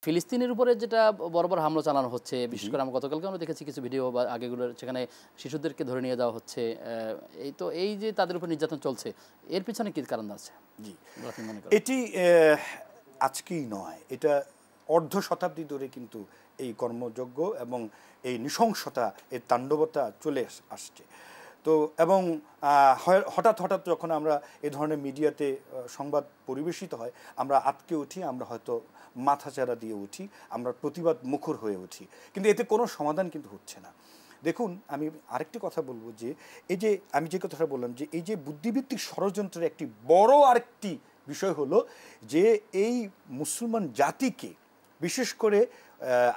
ফিলিস্তিনের উপরে যেটা বরাবর হামলা চালানো হচ্ছে, বিশেষ করে আমরা গতকালকে আমরা দেখেছি কিছু ভিডিও বা আগেগুলোর, সেখানে শিশুদেরকে ধরে নিয়ে যাওয়া হচ্ছে, এই যে তাদের উপর নির্যাতন চলছে, এর পিছনে কি কারণ আছে? জি, এটি আজকেই নয়, এটা অর্ধ শতাব্দী ধরে কিন্তু এই কর্মযজ্ঞ এবং এই নৃশংসতা, এই তাণ্ডবতা চলে আসছে। তো এবং হঠাৎ হঠাৎ যখন আমরা এ ধরনের মিডিয়াতে সংবাদ পরিবেশিত হয়, আমরা আটকে উঠি, আমরা হয়তো মাথাচাড়া দিয়ে উঠি, আমরা প্রতিবাদ মুখর হয়ে উঠি, কিন্তু এতে কোনো সমাধান কিন্তু হচ্ছে না। দেখুন, আমি আরেকটি কথা বলবো যে এই যে আমি যে কথাটা বললাম যে এই যে বুদ্ধিভিত্তিক ষড়যন্ত্রের একটি বড় আরেকটি বিষয় হলো যে এই মুসলমান জাতিকে, বিশেষ করে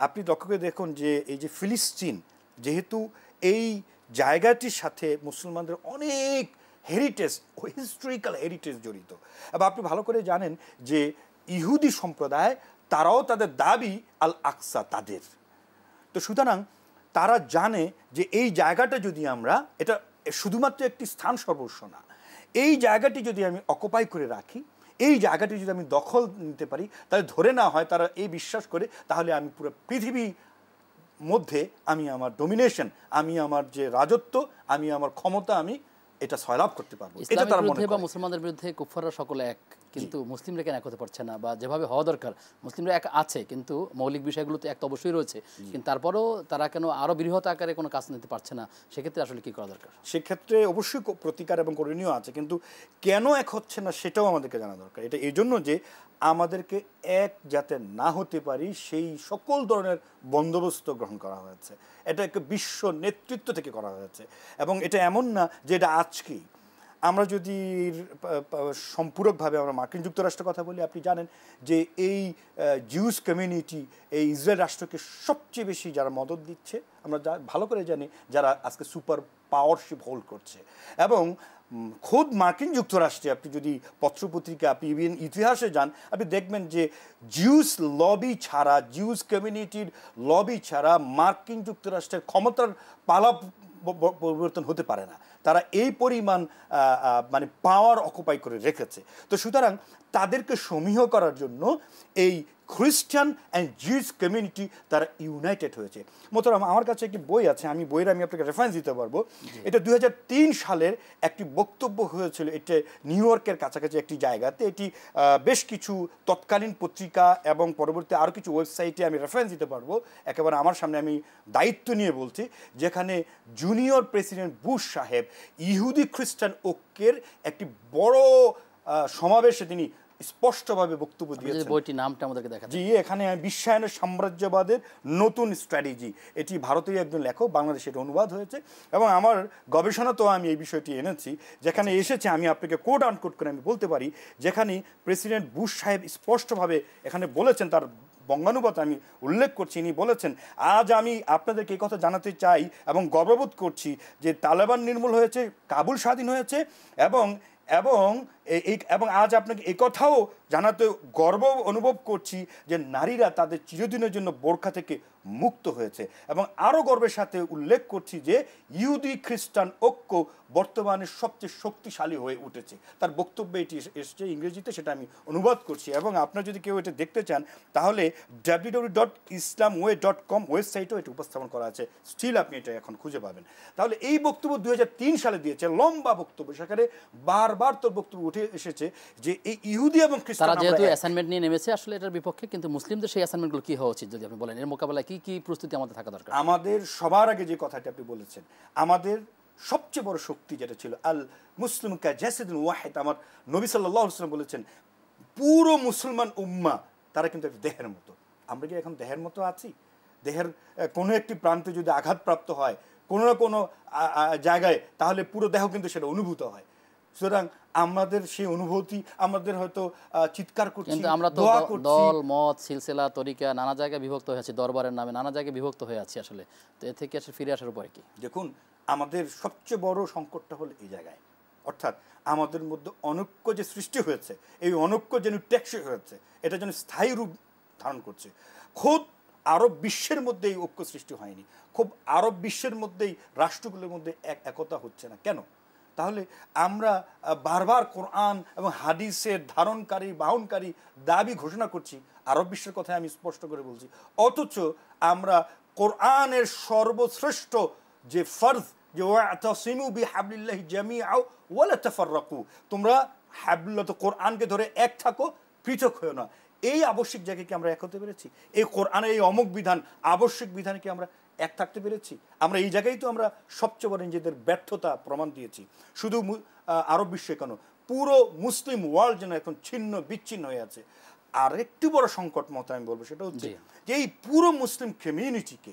আপনি লক্ষ্য করে দেখুন যে এই যে ফিলিস্তিন, যেহেতু এই জায়গাটির সাথে মুসলমানদের অনেক হেরিটেজ, হিস্টোরিক্যাল হেরিটেজ জড়িত, এবং আপনি ভালো করে জানেন যে ইহুদি সম্প্রদায় তারাও তাদের দাবি আল আকসা তাদের। তো সুতরাং তারা জানে যে এই জায়গাটা যদি আমরা, এটা শুধুমাত্র একটি স্থান সর্বস্ব না, এই জায়গাটি যদি আমি অকুপাই করে রাখি, এই জায়গাটি যদি আমি দখল নিতে পারি, তাহলে ধরে না হয় তারা এই বিশ্বাস করে, তাহলে আমি পুরো পৃথিবী মধ্যে আমি আমার ডোমিনেশন, আমি আমার যে রাজত্ব, আমি আমার ক্ষমতা, আমি এটা সয়লাভ করতে পারবো। এটা তার মনে হয়। মুসলমানদের বিরুদ্ধে কুফাররা সকলে এক, কিন্তু মুসলিমরা কেন এক হতে পারছে না, বা যেভাবে হওয়া দরকার মুসলিমরা এক আছে, কিন্তু মৌলিক বিষয়গুলো তো এক তো অবশ্যই রয়েছে, কিন্তু তারপরেও তারা কেন আরো বৃহৎ আকারে কোনো কাজ নিতে পারছে না? সেক্ষেত্রে আসলে কি করা দরকার? সেক্ষেত্রে অবশ্যই প্রতিকার এবং করণীয় আছে, কিন্তু কেন এক হচ্ছে না সেটাও আমাদেরকে জানা দরকার। এটা এই জন্য যে আমাদেরকে এক যাতে না হতে পারি সেই সকল ধরনের বন্দোবস্ত গ্রহণ করা হয়েছে। এটা একটা বিশ্ব নেতৃত্ব থেকে করা হয়েছে, এবং এটা এমন না যে এটা আজকেই। আমরা যদি সম্পূরকভাবে আমরা মার্কিন যুক্তরাষ্ট্রের কথা বলি, আপনি জানেন যে এই জিউস কমিউনিটি এই ইসরায়েল রাষ্ট্রকে সবচেয়ে বেশি যারা মদত দিচ্ছে, আমরা ভালো করে জানি, যারা আজকে সুপার পাওয়ারশিপ হোল্ড করছে। এবং খোদ মার্কিন যুক্তরাষ্ট্রে আপনি যদি পত্রপত্রিকা, আপনি ইভেন ইতিহাসে যান, আপনি দেখবেন যে জিউস লবি ছাড়া, জিউস কমিউনিটির লবি ছাড়া মার্কিন যুক্তরাষ্ট্রের ক্ষমতার পালা পরিবর্তন হতে পারে না। তারা এই পরিমাণ মানে পাওয়ার অকুপাই করে রেখেছে। তো সুতরাং তাদেরকে সমীহ করার জন্য এই খ্রিস্টান অ্যান্ড জিউস কমিউনিটি তারা ইউনাইটেড হয়েছে। মোতারাম, আমার কাছে একটি বই আছে, আমি বইয়ের আমি আপনাকে রেফারেন্স দিতে পারবো। এটা 2003 সালের একটি বক্তব্য হয়েছিল, এটা নিউ ইয়র্কের কাছাকাছি একটি জায়গাতে। এটি বেশ কিছু তৎকালীন পত্রিকা এবং পরবর্তী আরও কিছু ওয়েবসাইটে আমি রেফারেন্স দিতে পারবো, একেবারে আমার সামনে আমি দায়িত্ব নিয়ে বলছি, যেখানে জুনিয়র প্রেসিডেন্ট বুশ সাহেব ইহুদি খ্রিস্টান ঐক্যের একটি বড় সমাবেশে তিনি স্পষ্টভাবে বক্তব্য দিয়েছেন। বইটির নামটা আমাদেরকে দেখান। জি, এখানে বিশ্বায়নের সাম্রাজ্যবাদের নতুন স্ট্র্যাটেজি, এটি ভারতীয় একজন লেখক, বাংলাদেশে এটা অনুবাদ হয়েছে, এবং আমার গবেষণাতেও আমি এই বিষয়টি এনেছি, যেখানে এসেছে, আমি আপনাকে কোড আনকোড করে আমি বলতে পারি, যেখানে প্রেসিডেন্ট বুশ সাহেব স্পষ্টভাবে এখানে বলেছেন, তার বঙ্গানুবাদ আমি উল্লেখ করছি, ইনি বলেছেন, আজ আমি আপনাদেরকে এই কথা জানাতে চাই এবং গর্ববোধ করছি যে তালেবান নির্মূল হয়েছে, কাবুল স্বাধীন হয়েছে, এবং এবং এবং আজ আপনাকে একথাও জানাতে গর্ব অনুভব করছি যে নারীরা তাদের চিরদিনের জন্য বোরখা থেকে মুক্ত হয়েছে, এবং আরও গর্বের সাথে উল্লেখ করছি যে ইহুদি খ্রিস্টান ঐক্য বর্তমানে সবচেয়ে শক্তিশালী হয়ে উঠেছে। তার বক্তব্যে এটি এসছে ইংরেজিতে, সেটা আমি অনুবাদ করছি, এবং আপনারা যদি কেউ এটা দেখতে চান তাহলে www.islamway.com ওয়েবসাইটেও এটা উপস্থাপন করা আছে, স্টিল আপনি এটা এখন খুঁজে পাবেন। তাহলে এই বক্তব্য 2003 সালে দিয়েছে, লম্বা বক্তব্য, সেখানে বারবার তোর বক্তব্য উঠে এসেছে যে এই ইহুদি এবং খ্রিস্টান, তারা যেহেতু অ্যাসাইনমেন্ট নিয়ে নেমেছে আসলে এটার বিপক্ষে, কিন্তু মুসলিমদের সেই অ্যাসাইনমেন্টগুলো কি হওয়া উচিত যদি আপনি বলেন, এর মোকাবেলায় কি কি প্রস্তুতি আমাদের থাকা দরকার? আমাদের সবার আগে যে কথাটি আপনি বলেছেন, আমাদের সবচেয়ে বড় শক্তি যেটা ছিল আল মুসলিম কা জাসাদুন ওয়াহিদ, আমার নবী সাল্লাল্লাহু আলাইহি ওয়াসাল্লাম বলেছেন পুরো মুসলমান উম্মাহ তারা কিন্তু একটা দেহের মতো। আমরা কি এখন দেহের মতো আছি? দেহের কোনো একটি প্রান্তে যদি আঘাতপ্রাপ্ত হয় কোনো না কোনো জায়গায়, তাহলে পুরো দেহ কিন্তু সেটা অনুভূত হয়। সুতরাং আমাদের সেই অনুভূতি, আমাদের হয়তো চিৎকার করছি, কিন্তু আমরা তো দল মত সিলসিলা তরিকা নানা জায়গায় বিভক্ত হয়ে আছি, দরবারের নামে নানা জায়গায় বিভক্ত হয়ে আছি আসলে। তো এ থেকে আসলে ফিরে আসার উপায় কি? দেখুন, আমাদের সবচেয়ে বড় সংকটটা হলো এই জায়গায়, অর্থাৎ আমাদের মধ্যে অনৈক্য যে সৃষ্টি হয়েছে, এই অনৈক্য যেন টেকসই হয়েছে, এটা যেন স্থায়ী রূপ ধারণ করছে। খোদ আরব বিশ্বের মধ্যে এই ঐক্য সৃষ্টি হয়নি, খুব আরব বিশ্বের মধ্যেই রাষ্ট্রগুলোর মধ্যে একতা হচ্ছে না কেন? তাহলে আমরা বারবার কোরআন এবং হাদিসের ধারণকারী বাহনকারী দাবি ঘোষণা করছি, আরব বিশ্বের কথা আমি স্পষ্ট করে বলছি, অথচ আমরা কোরআনের সর্বশ্রেষ্ঠ যে ফরজ, যে ওয়াতাসিমু বিহাবলিল্লাহি জামিআ ওয়ালা তাফাররাকু, তোমরা হাবলুল্লাহ কোরআনকে ধরে এক থাকো, পৃথক হয়েও না, এই আবশ্যিক জায়গায় কি আমরা এক হতে পেরেছি? এই কোরআনের এই অমুক বিধান, আবশ্যিক বিধানে কি আমরা এক থাকতে পেরেছি? আমরা এই জায়গায় তো আমরা সবচেয়ে বড় নিজেদের ব্যর্থতা প্রমাণ দিয়েছি। শুধু আরব বিশ্বে কেন, পুরো মুসলিম ওয়ার্ল্ড যেন এখন ছিন্ন বিচ্ছিন্ন হয়ে আছে। আর একটু বড় সংকট মত আমি বলবো, সেটা হচ্ছে যে এই পুরো মুসলিম কমিউনিটিকে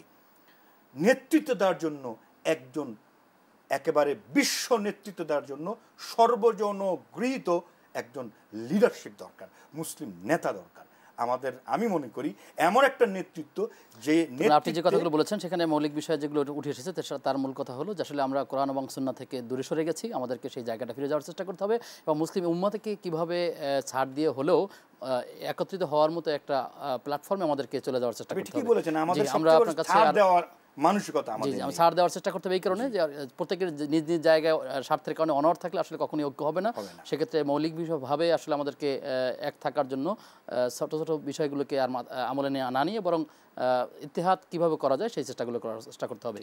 নেতৃত্ব দেওয়ার জন্য একজন একেবারে বিশ্ব নেতৃত্ব দেওয়ার জন্য সর্বজন গৃহীত একজন লিডারশিপ দরকার, মুসলিম নেতা দরকার আমাদের। আমি মনে করি এমন একটা নেতৃত্ব যে, আপনি যে কথাগুলো বলেছেন সেখানে মৌলিক বিষয় যেগুলো উঠে এসেছে তার মূল কথা হলো যে আসলে আমরা কোরআন এবং সুন্নাহ থেকে দূরে সরে গেছি, আমাদেরকে সেই জায়গাটা ফিরে যাওয়ার চেষ্টা করতে হবে এবং মুসলিম উম্মাহকে কীভাবে ছাড় দিয়ে হলেও একত্রিত হওয়ার মতো একটা প্ল্যাটফর্মে আমাদেরকে চলে যাওয়ার চেষ্টা করতে হবে। বলেছেন আমাদের আমরা আপনার কাছে মানসিকতা আমাদের ছাড় দেওয়ার চেষ্টা করতে হবে এই কারণে যে প্রত্যেকের নিজ নিজ জায়গায় স্বার্থের কারণে অনড় থাকলে আসলে কখনোই ঐক্য হবে না। সেক্ষেত্রে মৌলিক বিষয়ভাবে আসলে আমাদেরকে এক থাকার জন্য ছোট ছোট বিষয়গুলোকে আর আমলে না নিয়ে বরং ইত্তেহাদ কীভাবে করা যায় সেই চেষ্টাগুলো করার চেষ্টা করতে হবে।